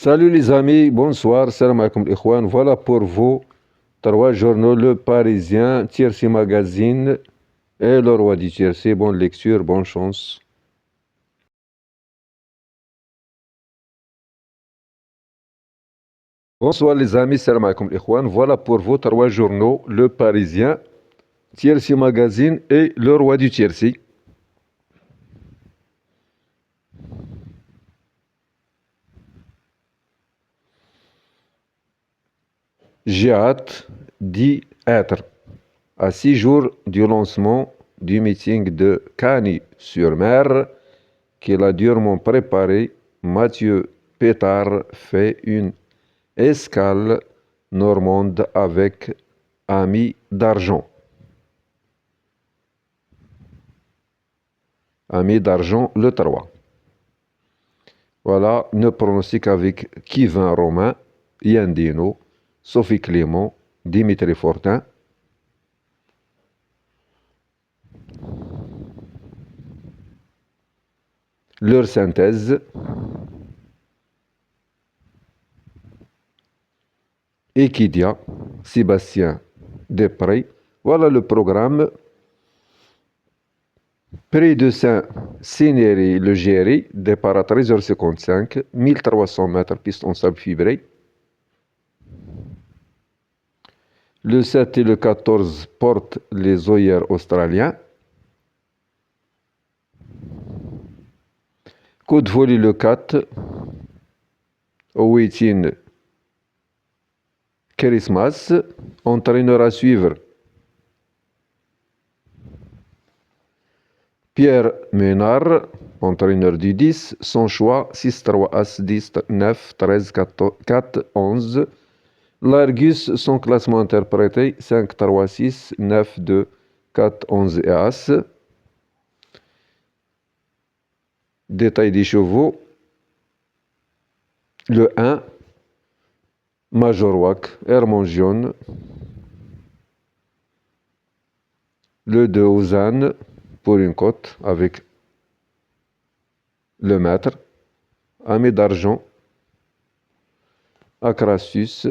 Salut les amis, bonsoir, salam alaikum ikhwan. Voilà pour vous trois journaux, Le Parisien, Tiercy Magazine et Le Roi du Tiercy. Bonne lecture, bonne chance. Bonsoir les amis, salam alaikum ikhwan. Voilà pour vous trois journaux, Le Parisien, Tiercy Magazine et Le Roi du Tiercy. J'ai hâte d'y être. À 6 jours du lancement du meeting de Cagnes-sur-Mer, qu'il a durement préparé, Mathieu Pétard fait une escale normande avec Ami d'Argent. Ami d'Argent, le 3. Voilà, nos pronostics avec Kivin Romain, Yann Dino, Sophie Clément, Dimitri Fortin. Leur synthèse. Equidia, Sébastien Després. Voilà le programme. Prix de Saint-Cénéry-le-Géry, départ à 13h55, 1300 mètres piste en sable fibré. Le 7 et le 14 portent les œillères australiens. Coup de volley le 4, Oweitin Christmas, entraîneur à suivre. Pierre Ménard, entraîneur du 10, son choix 6-3, As 10, 9, 13, 4, 11. L'Argus, son classement interprété 5, 3, 6, 9, 2, 4, 11 et As. Détail des chevaux. Le 1, Majorwak, Hermon Jaune. Le 2, Ozane, pour une cote avec le maître. Ami d'Argent, Acrassus.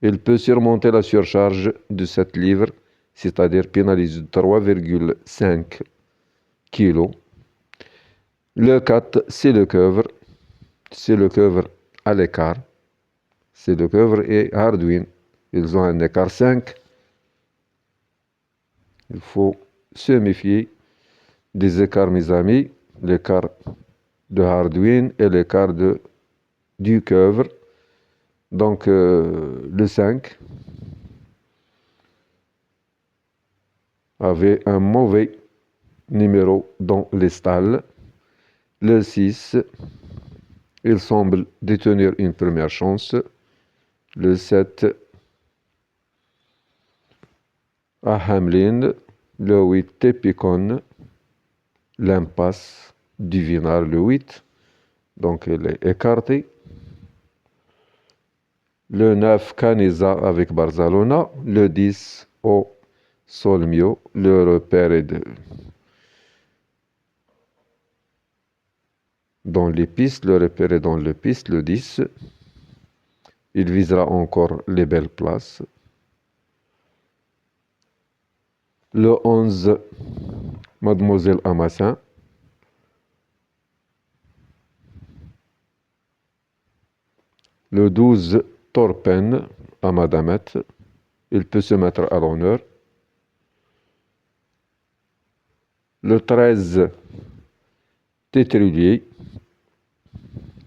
Il peut surmonter la surcharge de 7 livres, c'est-à-dire pénaliser de 3,5 kg. Le 4, c'est le coeuvre. C'est le coeuvre à l'écart. C'est le coeuvre et Hardwin. Ils ont un écart 5. Il faut se méfier des écarts, mes amis. L'écart de Hardwin et l'écart du coeuvre. Donc, le 5 avait un mauvais numéro dans les stalles. Le 6, il semble détenir une première chance. Le 7, à Hamlin. Le 8, Tepicon. L'impasse Divinal, le 8. Donc, il est écarté. Le 9, Canesa avec Barzalona. Le 10, au Solmio. Le repère est dans les pistes. Le repère est dans les pistes. Le 10. Il visera encore les belles places. Le 11, Mademoiselle Amassin. Le 12, Torpen à Madamette. Il peut se mettre à l'honneur. Le 13, Tétrulier.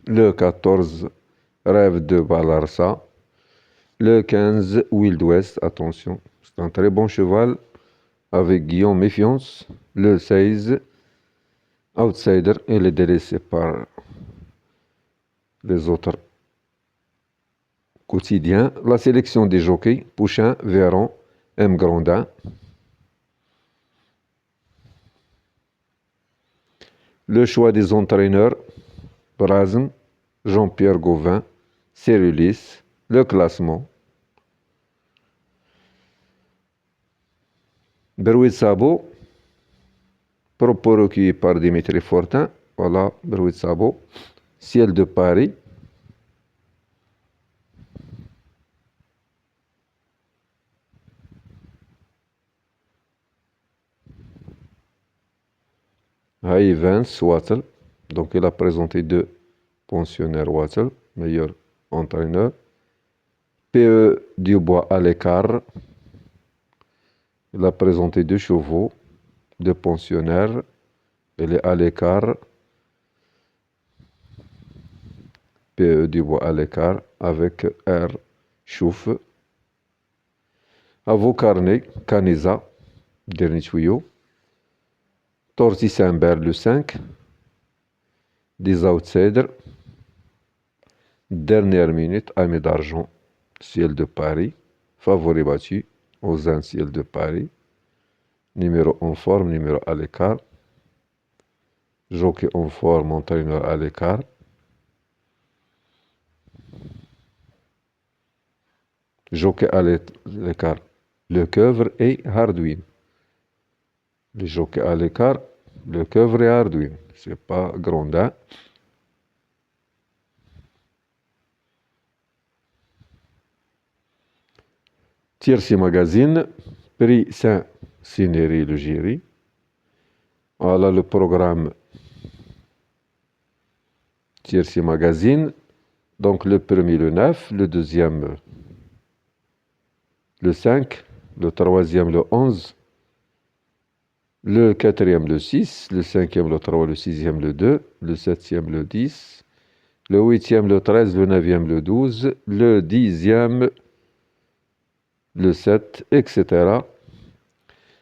Le 14, Rêve de Balarsa. Le 15, Wild West. Attention, c'est un très bon cheval avec Guillaume Méfiance. Le 16, Outsider. Il est délaissé par les autres quotidiens. La sélection des jockeys, Pouchin, Véron, M. Grandin. Le choix des entraîneurs, Brasme, Jean-Pierre Gauvin, Cérulis. Le classement. Bruit de sabot, propos recueillis par Dimitri Fortin. Voilà, Bruit de sabot. Ciel de Paris. Hay Vance Wattle. Donc il a présenté deux pensionnaires Wattle, meilleur entraîneur. P.E. Dubois à l'écart. Il a présenté deux chevaux, deux pensionnaires. Il est à l'écart. P.E. Dubois à l'écart avec R. Chouf. À vos carnets, Caniza, dernier tuyau. Torti Saint-Bert le 5. Des outsiders. Dernière minute, Ami d'Argent, Ciel de Paris. Favori battu, Ozan Ciel de Paris. Numéro en forme, numéro à l'écart. Jockey en forme, entraîneur à l'écart. Jockey à l'écart, Le Coeuvre et Hardwin. Les jockeys à l'écart, Le Coeuvre et Hardwin. C'est pas Grandin. Tiercy Magazine, Prix Saint-Sinéry le Géry. Voilà le programme Tiercy Magazine. Donc le premier le 9, le deuxième le 5, le troisième le 11, le quatrième le 6, le cinquième le 3, le sixième le 2, le septième le 10, le huitième le 13, le neuvième le 12, le dixième le 7, etc.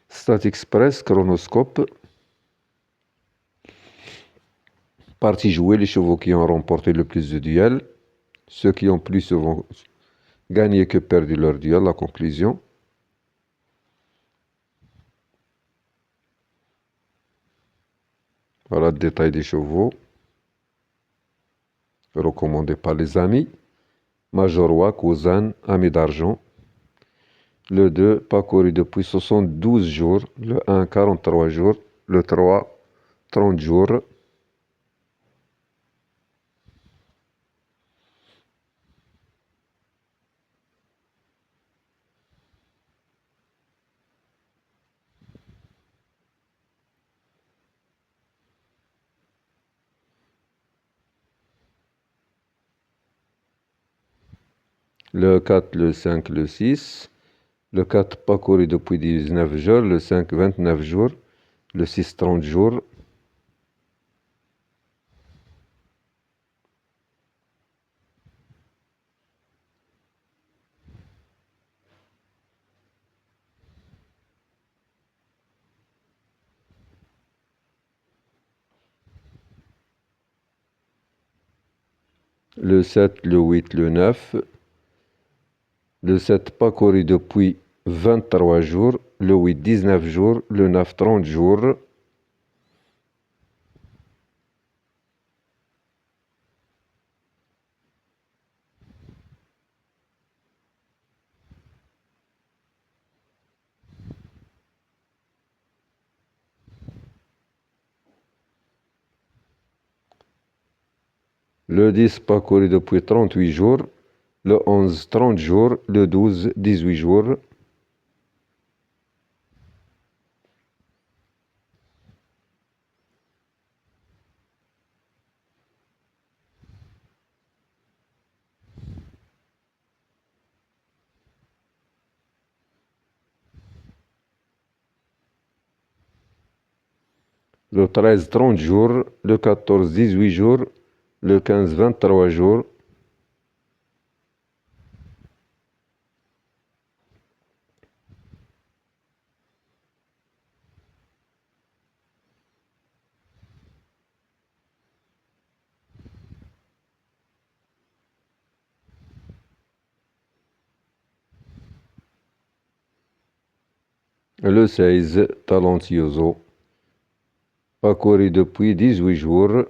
Stat Express, chronoscope. Partie jouée, les chevaux qui ont remporté le plus de duels. Ceux qui ont plus souvent gagné que perdu leur duel, la conclusion. Voilà le détail des chevaux. Recommandé par les amis. Major Roi, Cousin, Ami d'Argent. Le 2, parcouru depuis 72 jours. Le 1, 43 jours. Le 3, 30 jours. Le 4, le 5, le 6. Le 4, parcouru depuis 19 jours. Le 5, 29 jours. Le 6, 30 jours. Le 7, le 8, le 9. Le 7, parcouru depuis 23 jours. Le 8, 19 jours. Le 9, 30 jours. Le 10, parcouru depuis 38 jours. Le 11, 30 jours. Le 12, 18 jours. Le 13, 30 jours. Le 14, 18 jours. Le 15, 23 jours. Le 16, Talentioso, parcouru depuis 18 jours.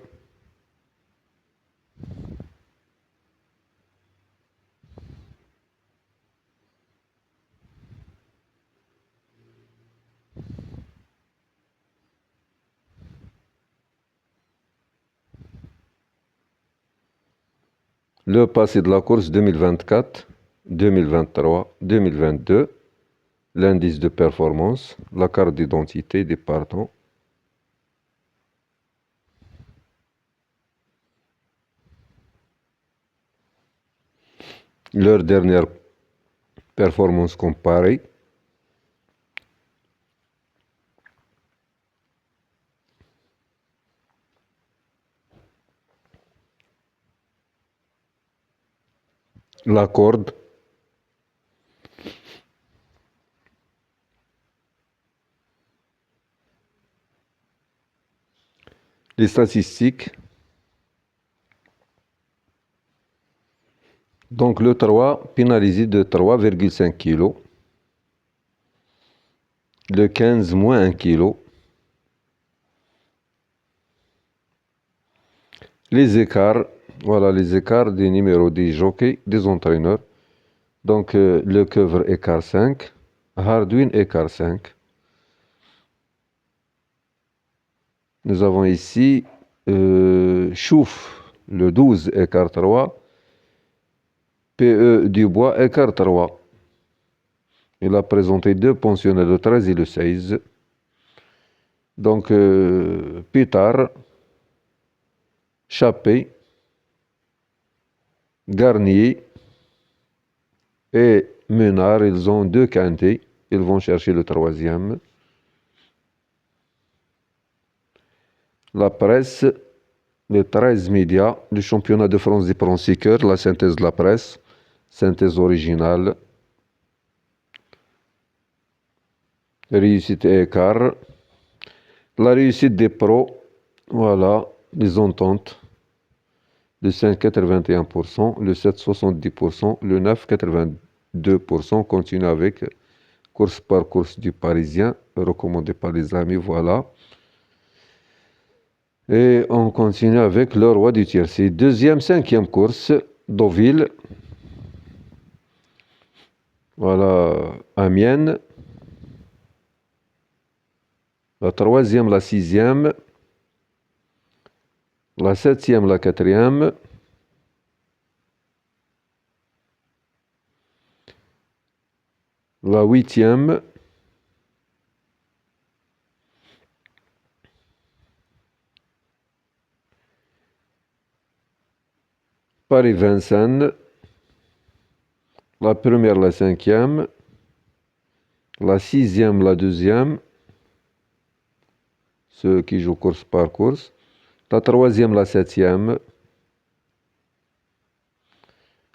Le passé de la course 2024, 2023, 2022, l'indice de performance, la carte d'identité des partants. leur dernière performance comparée. La corde. Les statistiques. Donc le 3 pénalisé de 3,5 kg. Le 15 moins 1 kg. Les écarts, voilà les écarts des numéros des jockeys, des entraîneurs. Donc le cover écart 5, Hardwin écart 5. Nous avons ici Chouf, le 12 écart 3. PE Dubois écart 3. Il a présenté deux pensionnaires, le 13 et le 16. Donc Pitard, Chappé, Garnier et Menard, ils ont deux quintés. Ils vont chercher le troisième. La presse, les 13 médias, le championnat de France des pronsiqueurs, la synthèse de la presse, synthèse originale, réussite et écart, la réussite des pros, voilà, les ententes, le 5,81%, le 7,70%, le 9,82%, continue avec course par course du Parisien, recommandé par les amis, voilà. Et on continue avec le roi du tiercé. Deuxième, cinquième course, Deauville. Voilà, Amiens. La troisième, la sixième. La septième, la quatrième. La huitième. Paris-Vincennes. La première, la cinquième. La sixième, la deuxième. Ceux qui jouent course par course. La troisième, la septième.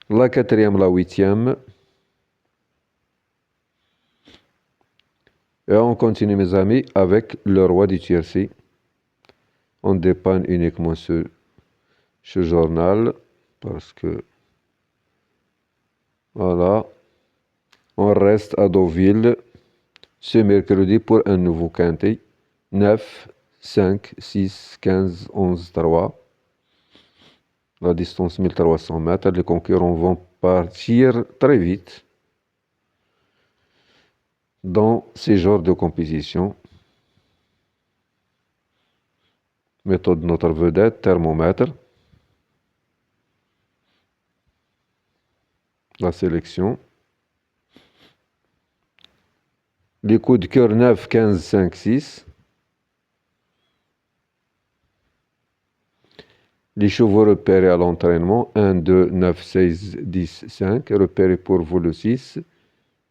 La quatrième, la huitième. Et on continue, mes amis, avec le roi du tiercé. On dépanne uniquement ce journal parce que, voilà, on reste à Deauville ce mercredi pour un nouveau quintet. 9, 5, 6, 15, 11, 3. La distance 1300 mètres. Les concurrents vont partir très vite dans ces genres de compétition. Méthode notre vedette, thermomètre. La sélection. Les coups de cœur 9, 15, 5, 6. Les chevaux repérés à l'entraînement, 1, 2, 9, 16, 10, 5. Repérés pour vous le 6.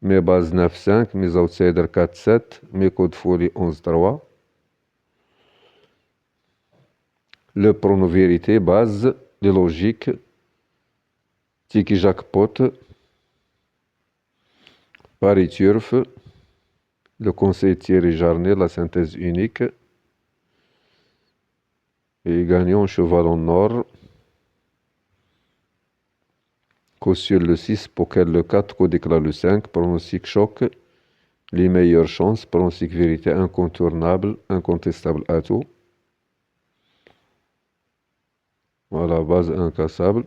Mes bases 9, 5. Mes outsiders 4, 7. Mes coups de folie 11, 3. Le prono vérité, base, les logiques. Tiki jackpot. Paris turf. Le conseil Thierry Jarnet, la synthèse unique. Et gagnant cheval en or. Caution le 6, poker le 4, codéclat le 5, pronostic choc, les meilleures chances, pronostic vérité incontournable, incontestable atout. Voilà, base incassable.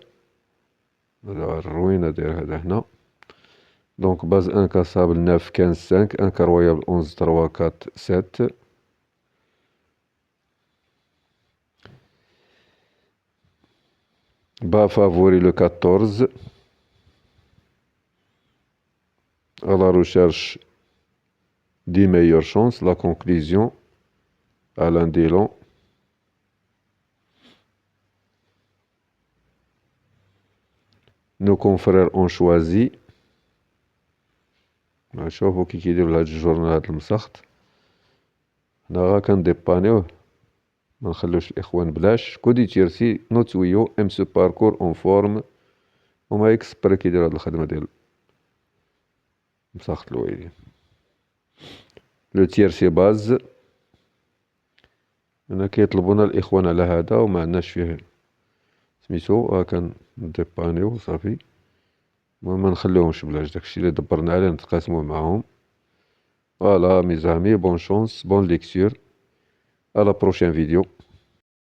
Donc base incassable 9, 15, 5, incroyable 11, 3, 4, 7. Bas favori le 14. À la recherche des meilleures chances, la conclusion, Alain Delon. نو كونفرير اون شوازي. شوفو كي كيديرو لهاد الجورنال هاد المسخط. حنا غا كنديبانيوه منخلوش الإخوان بلاش. كودي تيرسي نوت ويو ام سو باركور اون فورم. هما اكسبري كيديرو هاد الخدمة ديال مسخط الوالدين. لو تيرسي باز هنا كيطلبونا الإخوان على هذا وما عندناش فيه سميتو. ها كنديبانيو صافي ما نخليوهمش بلاش. داكشي اللي دبرنا عليه نتقاسموه معاهم. فوالا ميز امي بون شونس بون ليكتور. à la prochaine vidéo.